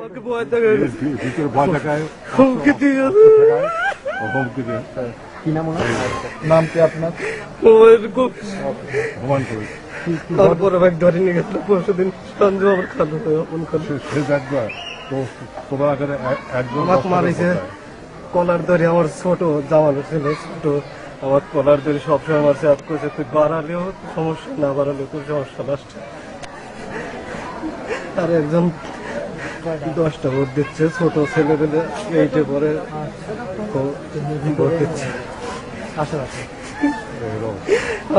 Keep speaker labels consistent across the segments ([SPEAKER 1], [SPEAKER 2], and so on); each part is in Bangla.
[SPEAKER 1] আমাকে ভয় দেখায়,
[SPEAKER 2] ভিতরে ভয় দেখায়,
[SPEAKER 1] হুমকি দিয়ে
[SPEAKER 2] হুমকি দেয়।
[SPEAKER 3] কি নাম ওনার? নাম কি আপনার?
[SPEAKER 2] হুমান করে
[SPEAKER 1] তারপরে ভাই ধরে নিয়ে গেছিল পরশুদিন সঞ্জু আবার খাদ্য অপন করে
[SPEAKER 2] সে দেখবা তো তোমার আগে একজন
[SPEAKER 1] আমাকে মারিছে। কলার ধরে আমার ছোট জামানো ছেলে ছোট আমার কলার ধরে সবসময় আমার সাথে করছে, তুই বাড়ালেও সমস্যা, না বাড়ালেও তোর সমস্যা লাস্টে। আর একজন 10টা ভোট দিচ্ছে, ছোট ছেলে পেলে 8-এ পরে ভোট দিচ্ছে।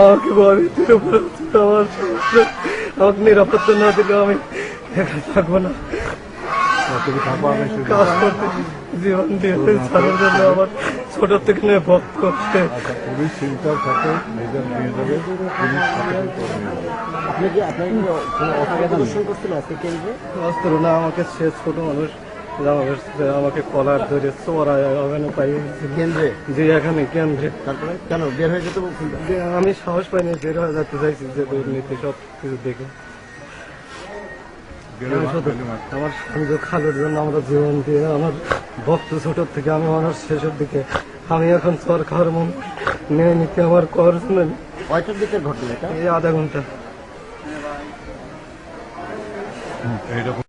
[SPEAKER 1] আমাকে বাড়িতে আমার সমস্যা, আমাকে নিরাপত্তা না দিলেও আমি একা থাকবো না।
[SPEAKER 2] তুমি থাকবা, আমি
[SPEAKER 1] কাজ করতে জীবন দিয়ে ছাড়ার জন্য আমার ছোট থেকে নিয়ে ভোগ করতে।
[SPEAKER 2] পুলিশ চিন্তার সাথে নিজের নিয়ে যাবে, পুলিশ সাথে করে নিয়ে যাবে।
[SPEAKER 3] আপনি কি আপনার কি কোনো অসুবিধা প্রদর্শন করছিল আজকে কেন্দ্রে?
[SPEAKER 1] অস্ত্র না, আমাকে সে ছোট মানুষ আমাকে কলার ধরে চোরায় ওখানে পাইয়েছিল
[SPEAKER 3] কেন্দ্রে?
[SPEAKER 1] যে এখানে কেন্দ্রে।
[SPEAKER 3] তারপরে কেন বের হয়ে যেতে বলছিল?
[SPEAKER 1] যে আমি সাহস পাইনি, বের হয়ে যেতে চাইছি যে দুর্নীতি সব কিছু দেখে। আমি শুধু আমার সঞ্জয় খালুর জন্য আমরা জীবন দিয়ে, আমার ভক্ত ছোট থেকে আমি আমার শেষের দিকে, আমি এখন চর খাওয়ার মন নিয়ে নিতে আমার কর শুনেন।
[SPEAKER 3] কয়টার দিকের ঘটনা এটা?
[SPEAKER 1] এই আধা ঘন্টা
[SPEAKER 2] এইরকম